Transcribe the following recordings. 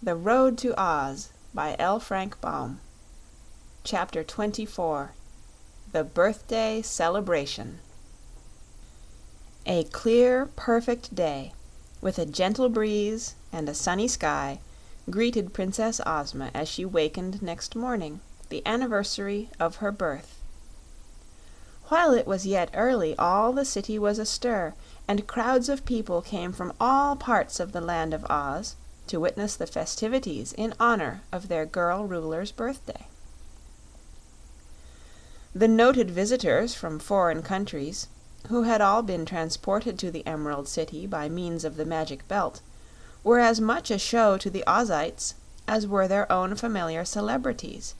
The Road to Oz by L. Frank Baum. Chapter 24. The Birthday Celebration. A clear, perfect day, with a gentle breeze and a sunny sky, greeted Princess Ozma as she wakened next morning, the anniversary of her birth. While it was yet early, all the city was astir, and crowds of people came from all parts of the Land of Oz to witness the festivities in honor of their girl ruler's birthday. The noted visitors from foreign countries, who had all been transported to the Emerald City by means of the Magic Belt, were as much a show to the Ozites as were their own familiar celebrities,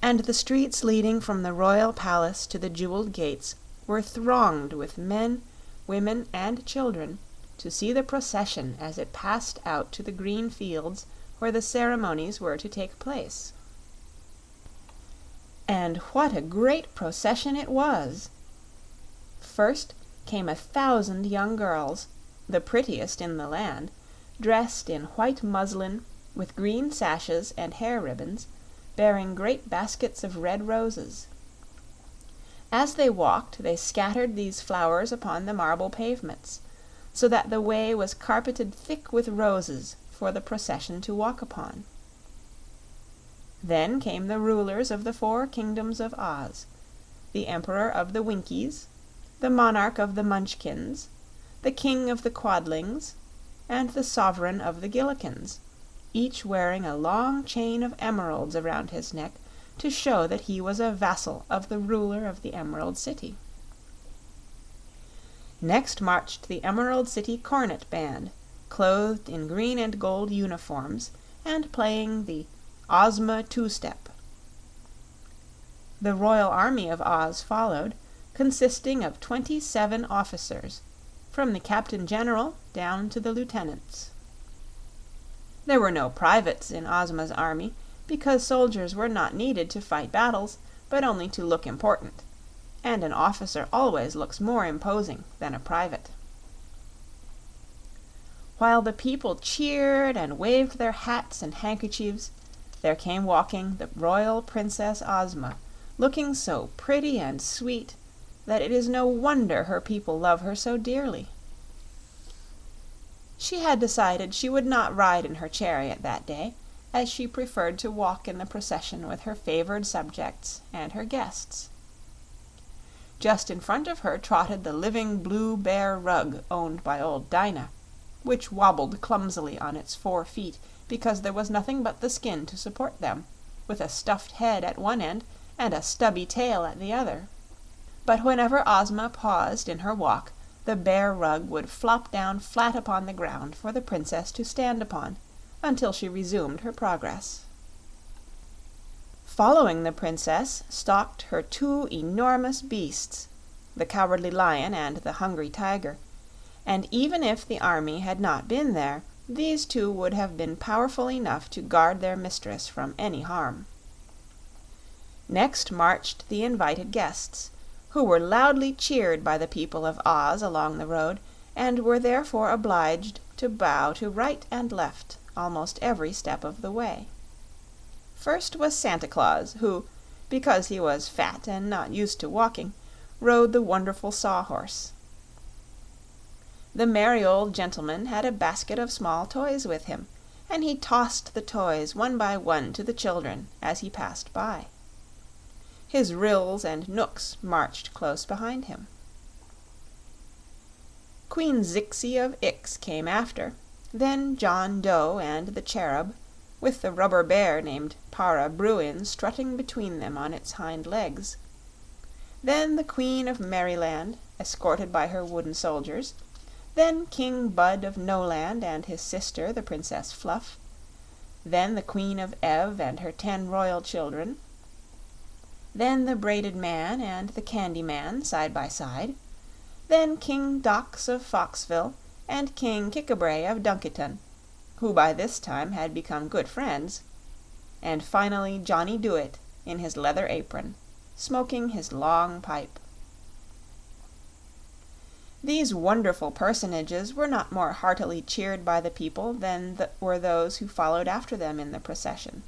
and the streets leading from the royal palace to the jeweled gates were thronged with men, women, and children to see the procession as it passed out to the green fields where the ceremonies were to take place. And what a great procession it was! First came 1,000 young girls, the prettiest in the land, dressed in white muslin with green sashes and hair ribbons, bearing great baskets of red roses. As they walked, they scattered these flowers upon the marble pavements, so that the way was carpeted thick with roses for the procession to walk upon. Then came the rulers of the 4 kingdoms of Oz, the Emperor of the Winkies, the Monarch of the Munchkins, the King of the Quadlings, and the Sovereign of the Gillikins, each wearing a long chain of emeralds around his neck to show that he was a vassal of the ruler of the Emerald City. Next marched the Emerald City Cornet Band, clothed in green and gold uniforms and playing the Ozma Two-Step. The royal army of Oz followed, consisting of 27 officers, from the Captain General down to the lieutenants. There were no privates in Ozma's army, because soldiers were not needed to fight battles, but only to look important, and an officer always looks more imposing than a private. While the people cheered and waved their hats and handkerchiefs, there came walking the royal Princess Ozma, looking so pretty and sweet that it is no wonder her people love her so dearly. She had decided she would not ride in her chariot that day, as she preferred to walk in the procession with her favored subjects and her guests. Just in front of her trotted the living blue bear rug owned by old Dyna, which wobbled clumsily on its 4 feet because there was nothing but the skin to support them, with a stuffed head at one end and a stubby tail at the other. But whenever Ozma paused in her walk, the bear rug would flop down flat upon the ground for the princess to stand upon, until she resumed her progress. Following the princess stalked her 2 enormous beasts, the Cowardly Lion and the Hungry Tiger, and even if the army had not been there, these 2 would have been powerful enough to guard their mistress from any harm. Next marched the invited guests, who were loudly cheered by the people of Oz along the road, and were therefore obliged to bow to right and left almost every step of the way. First was Santa Claus, who, because he was fat and not used to walking, rode the wonderful Sawhorse. The merry old gentleman had a basket of small toys with him, and he tossed the toys one by one to the children as he passed by. His Ryls and Knooks marched close behind him. Queen Zixi of Ix came after, then John Dough and the Cherub, with the rubber bear named Para Bruin strutting between them on its hind legs. Then the Queen of Merryland, escorted by her wooden soldiers. Then King Bud of Noland and his sister, the Princess Fluff. Then the Queen of Ev and her 10 royal children. Then the Braided Man and the Candy Man, side by side. Then King Dox of Foxville and King Kickabrey of Dunkiton, who by this time had become good friends, and finally Johnny Dooit in his leather apron, smoking his long pipe. These wonderful personages were not more heartily cheered by the people than were those who followed after them in the procession.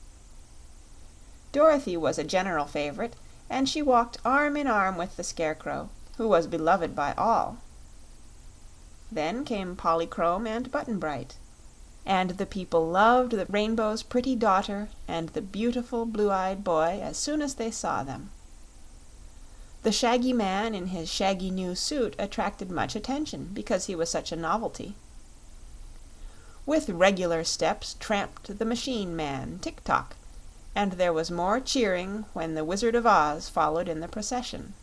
Dorothy was a general favorite, and she walked arm in arm with the Scarecrow, who was beloved by all. Then came Polychrome and Button-Bright, and the people loved the Rainbow's pretty daughter and the beautiful blue-eyed boy as soon as they saw them. The Shaggy Man in his shaggy new suit attracted much attention because he was such a novelty. With regular steps tramped the Machine Man, Tik-Tok, and there was more cheering when the Wizard of Oz followed in the procession.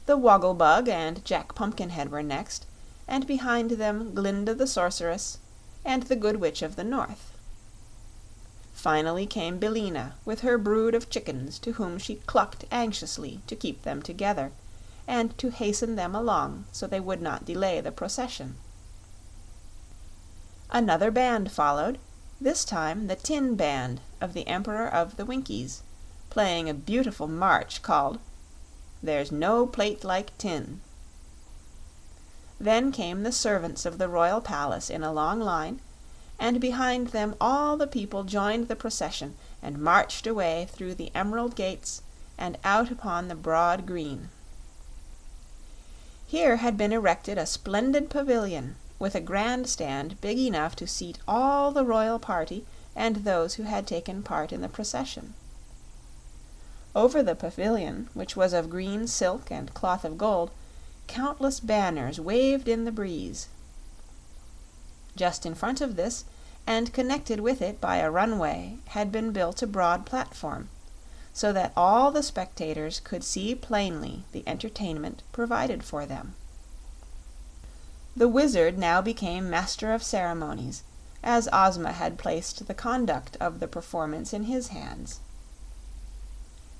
The Woggle-Bug and Jack Pumpkinhead were next, and behind them Glinda the Sorceress and the Good Witch of the North. Finally came Billina with her brood of chickens, to whom she clucked anxiously to keep them together and to hasten them along so they would not delay the procession. Another band followed, this time the Tin Band of the Emperor of the Winkies, playing a beautiful march called "There's No Plate Like Tin." Then came the servants of the royal palace in a long line, and behind them all the people joined the procession and marched away through the emerald gates and out upon the broad green. Here had been erected a splendid pavilion, with a grand stand big enough to seat all the royal party and those who had taken part in the procession. Over the pavilion, which was of green silk and cloth of gold, countless banners waved in the breeze. Just in front of this, and connected with it by a runway, had been built a broad platform, so that all the spectators could see plainly the entertainment provided for them. The Wizard now became Master of Ceremonies, as Ozma had placed the conduct of the performance in his hands.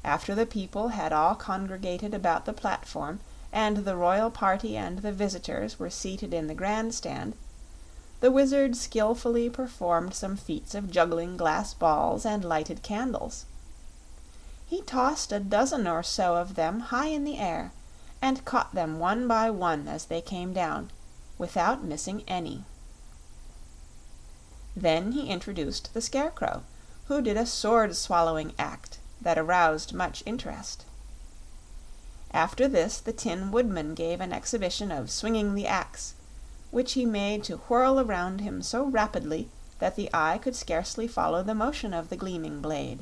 After the people had all congregated about the platform, and the royal party and the visitors were seated in the grandstand, the Wizard skillfully performed some feats of juggling glass balls and lighted candles. He tossed a dozen or so of them high in the air, and caught them one by one as they came down, without missing any. Then he introduced the Scarecrow, who did a sword-swallowing act that aroused much interest. After this the Tin Woodman gave an exhibition of swinging the axe, which he made to whirl around him so rapidly that the eye could scarcely follow the motion of the gleaming blade.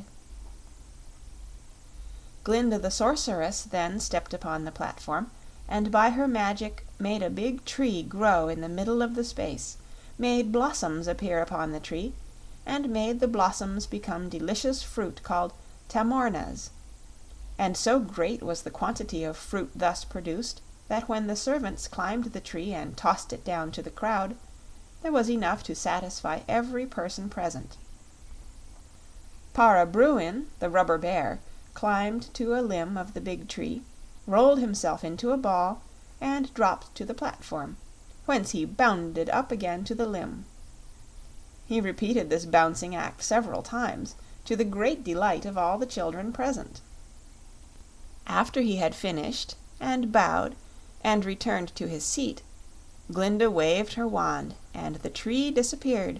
Glinda the Sorceress then stepped upon the platform, and by her magic made a big tree grow in the middle of the space, made blossoms appear upon the tree, and made the blossoms become delicious fruit called tamornas. And so great was the quantity of fruit thus produced that when the servants climbed the tree and tossed it down to the crowd, there was enough to satisfy every person present. Para Bruin, the rubber bear, climbed to a limb of the big tree, rolled himself into a ball, and dropped to the platform, whence he bounded up again to the limb. He repeated this bouncing act several times, to the great delight of all the children present. After he had finished, and bowed, and returned to his seat, Glinda waved her wand, and the tree disappeared,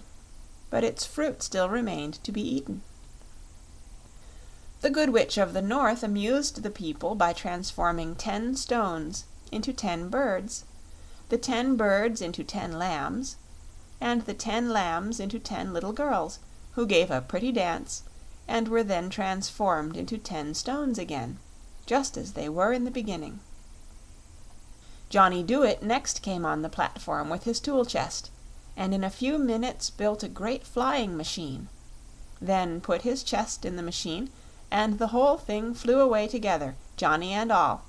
but its fruit still remained to be eaten. The Good Witch of the North amused the people by transforming 10 stones into 10 birds, the 10 birds into 10 lambs, and the 10 lambs into 10 little girls, who gave a pretty dance and were then transformed into 10 stones again, just as they were in the beginning. Johnny Dooit next came on the platform with his tool chest, and in a few minutes built a great flying machine, then put his chest in the machine, and the whole thing flew away together, Johnny and all,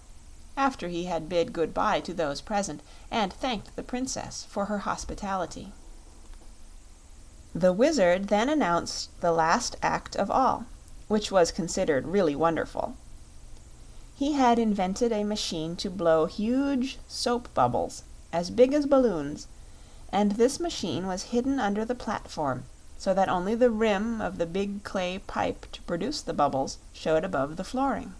after he had bid good-bye to those present and thanked the Princess for her hospitality. The Wizard then announced the last act of all, which was considered really wonderful. He had invented a machine to blow huge soap bubbles, as big as balloons, and this machine was hidden under the platform, so that only the rim of the big clay pipe to produce the bubbles showed above the flooring.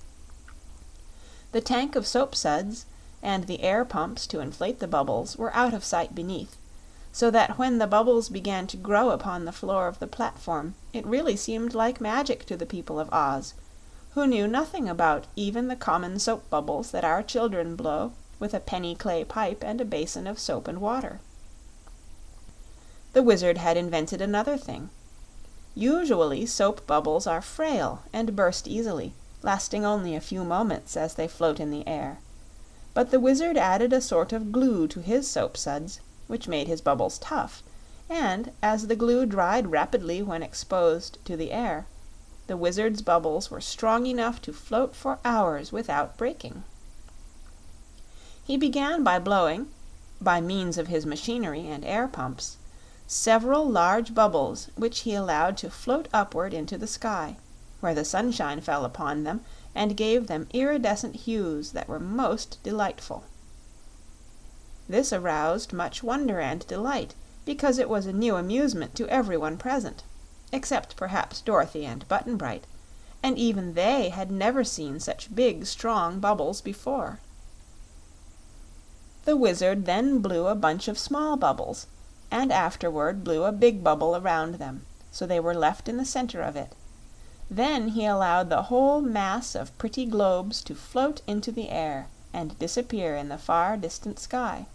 The tank of soap suds, and the air pumps to inflate the bubbles were out of sight beneath, so that when the bubbles began to grow upon the floor of the platform it really seemed like magic to the people of Oz, who knew nothing about even the common soap bubbles that our children blow with a penny clay pipe and a basin of soap and water. The Wizard had invented another thing. Usually soap bubbles are frail and burst easily, lasting only a few moments as they float in the air. But the Wizard added a sort of glue to his soap suds, which made his bubbles tough, and as the glue dried rapidly when exposed to the air, the Wizard's bubbles were strong enough to float for hours without breaking. He began by blowing, by means of his machinery and air pumps, several large bubbles which he allowed to float upward into the sky, where the sunshine fell upon them and gave them iridescent hues that were most delightful. This aroused much wonder and delight, because it was a new amusement to everyone present, except perhaps Dorothy and Button-Bright, and even they had never seen such big, strong bubbles before. The Wizard then blew a bunch of small bubbles, and afterward blew a big bubble around them, so they were left in the center of it. Then he allowed the whole mass of pretty globes to float into the air and disappear in the far distant sky.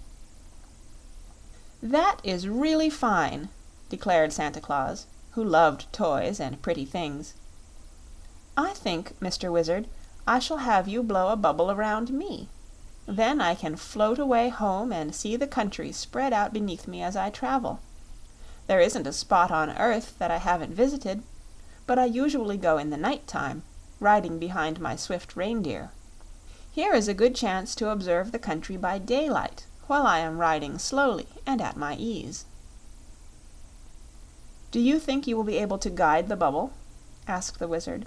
"That is really fine," declared Santa Claus, who loved toys and pretty things. "I think, Mr. Wizard, I shall have you blow a bubble around me. Then I can float away home and see the country spread out beneath me as I travel. There isn't a spot on earth that I haven't visited, but I usually go in the night time, riding behind my swift reindeer. Here is a good chance to observe the country by daylight, while I am riding slowly and at my ease." "Do you think you will be able to guide the bubble?" asked the Wizard.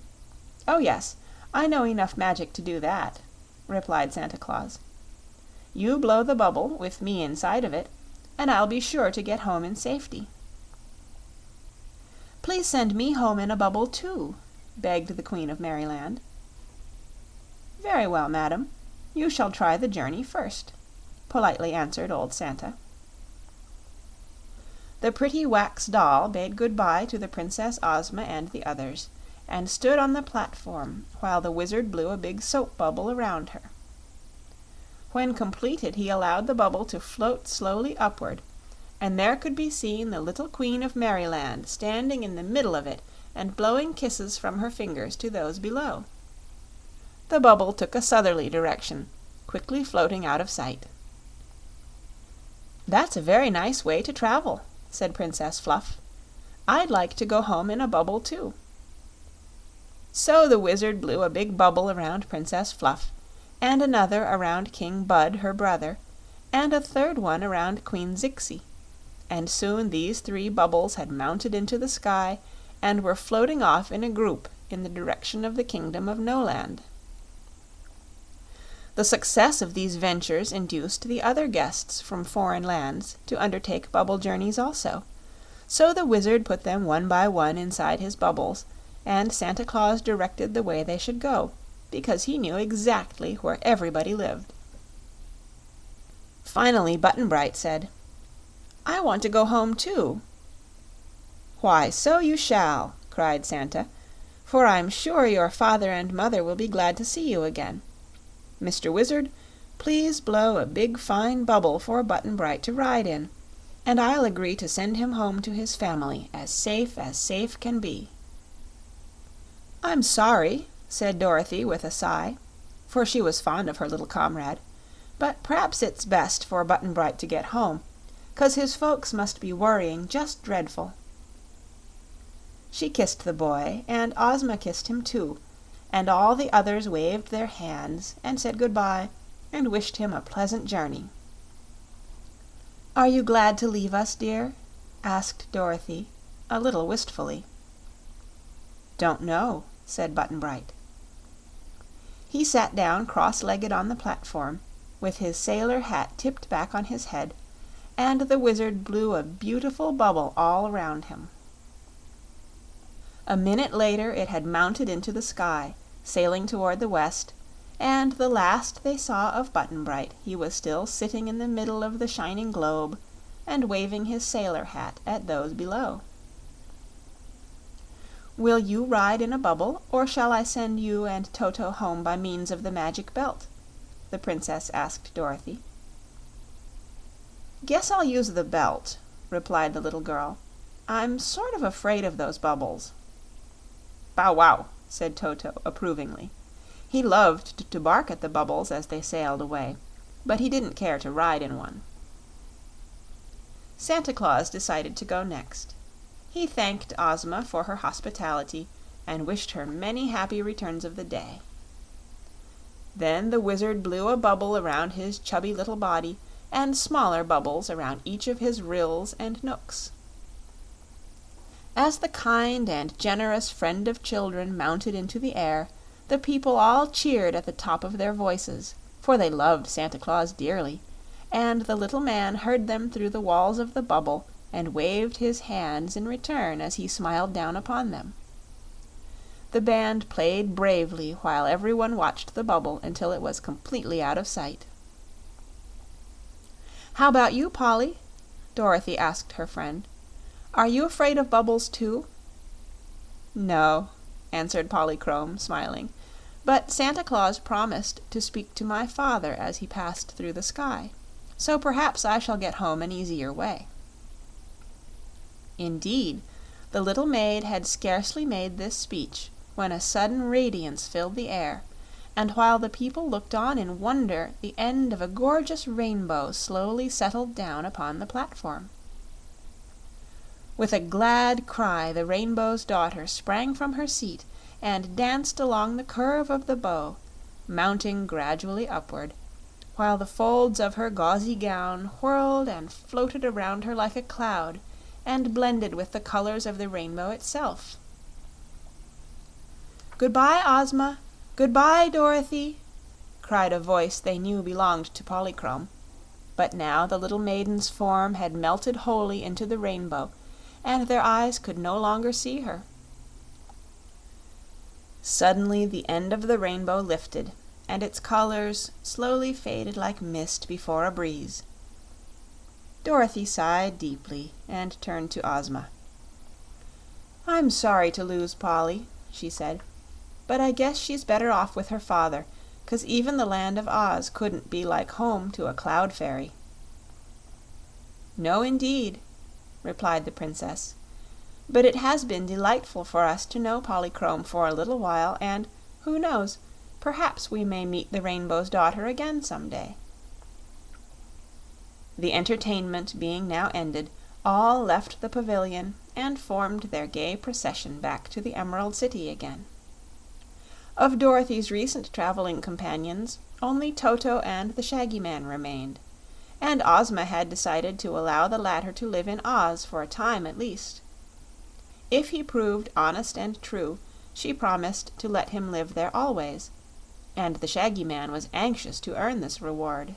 "Oh yes, I know enough magic to do that," replied Santa Claus. "You blow the bubble, with me inside of it, and I'll be sure to get home in safety." "Please send me home in a bubble, too," begged the Queen of Merryland. "Very well, madam. You shall try the journey first," politely answered old Santa. The pretty wax doll bade good-bye to the Princess Ozma and the others, and stood on the platform while the Wizard blew a big soap bubble around her. When completed, he allowed the bubble to float slowly upward, and there could be seen the little Queen of Merryland standing in the middle of it and blowing kisses from her fingers to those below. The bubble took a southerly direction, quickly floating out of sight. "That's a very nice way to travel," said Princess Fluff. "I'd like to go home in a bubble, too." So the Wizard blew a big bubble around Princess Fluff, and another around King Bud, her brother, and a third one around Queen Zixi, and soon these 3 bubbles had mounted into the sky and were floating off in a group in the direction of the kingdom of Noland. The success of these ventures induced the other guests from foreign lands to undertake bubble journeys also, so the Wizard put them one by one inside his bubbles, and Santa Claus directed the way they should go, because he knew exactly where everybody lived. Finally Button-Bright said, "I want to go home, too." "Why, so you shall," cried Santa, "for I'm sure your father and mother will be glad to see you again. Mr. Wizard, please blow a big fine bubble for Button-Bright to ride in, and I'll agree to send him home to his family as safe can be." "I'm sorry," said Dorothy with a sigh, for she was fond of her little comrade, "but p'raps it's best for Button-Bright to get home, 'cause his folks must be worrying just dreadful." She kissed the boy, and Ozma kissed him too, and all the others waved their hands and said good-bye and wished him a pleasant journey. "Are you glad to leave us, dear?" asked Dorothy, a little wistfully. "Don't know," said Button-Bright. He sat down cross-legged on the platform, with his sailor hat tipped back on his head, and the Wizard blew a beautiful bubble all around him. A minute later it had mounted into the sky, sailing toward the west, and the last they saw of Button-Bright he was still sitting in the middle of the shining globe and waving his sailor hat at those below. "Will you ride in a bubble, or shall I send you and Toto home by means of the Magic Belt?" the Princess asked Dorothy. "Guess I'll use the belt," replied the little girl. "I'm sort of afraid of those bubbles." "Bow wow!" said Toto approvingly. He loved to bark at the bubbles as they sailed away, but he didn't care to ride in one. Santa Claus decided to go next. He thanked Ozma for her hospitality and wished her many happy returns of the day. Then the Wizard blew a bubble around his chubby little body, and smaller bubbles around each of his ryls and nooks. As the kind and generous friend of children mounted into the air, the people all cheered at the top of their voices, for they loved Santa Claus dearly, and the little man heard them through the walls of the bubble and waved his hands in return as he smiled down upon them. The band played bravely while everyone watched the bubble until it was completely out of sight. "How about you, Polly?" Dorothy asked her friend. "Are you afraid of bubbles, too?" "No," answered Polychrome, smiling, "but Santa Claus promised to speak to my father as he passed through the sky, so perhaps I shall get home an easier way." Indeed, the little maid had scarcely made this speech when a sudden radiance filled the air, and while the people looked on in wonder the end of a gorgeous rainbow slowly settled down upon the platform. With a glad cry the Rainbow's Daughter sprang from her seat and danced along the curve of the bow, mounting gradually upward, while the folds of her gauzy gown whirled and floated around her like a cloud and blended with the colors of the rainbow itself. "Goodbye, Ozma! Goodbye, Dorothy!" cried a voice they knew belonged to Polychrome, but now the little maiden's form had melted wholly into the rainbow, and their eyes could no longer see her. Suddenly the end of the rainbow lifted, and its colors slowly faded like mist before a breeze. Dorothy sighed deeply and turned to Ozma. "I'm sorry to lose Polly," she said, "but I guess she's better off with her father, 'cause even the Land of Oz couldn't be like home to a Cloud Fairy." "No, indeed," replied the Princess. "But it has been delightful for us to know Polychrome for a little while, and, who knows, perhaps we may meet the Rainbow's Daughter again some day." The entertainment being now ended, all left the pavilion and formed their gay procession back to the Emerald City again. Of Dorothy's recent traveling companions, only Toto and the Shaggy Man remained, and Ozma had decided to allow the latter to live in Oz for a time at least. If he proved honest and true, she promised to let him live there always, and the Shaggy Man was anxious to earn this reward.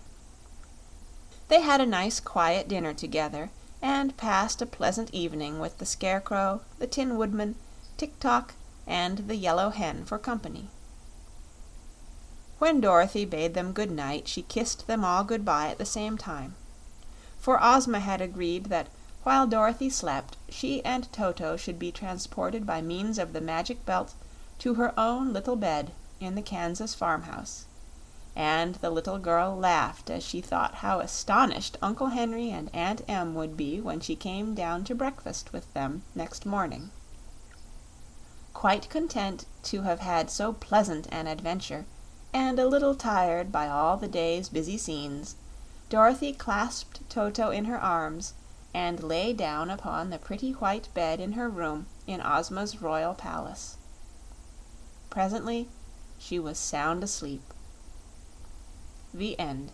They had a nice quiet dinner together, and passed a pleasant evening with the Scarecrow, the Tin Woodman, Tik-Tok, and the Yellow Hen for company. When Dorothy bade them good night, she kissed them all good-bye at the same time. For Ozma had agreed that while Dorothy slept, she and Toto should be transported by means of the Magic Belt to her own little bed in the Kansas farmhouse, and the little girl laughed as she thought how astonished Uncle Henry and Aunt Em would be when she came down to breakfast with them next morning. Quite content to have had so pleasant an adventure, and a little tired by all the day's busy scenes, Dorothy clasped Toto in her arms and lay down upon the pretty white bed in her room in Ozma's royal palace. Presently she was sound asleep. The end.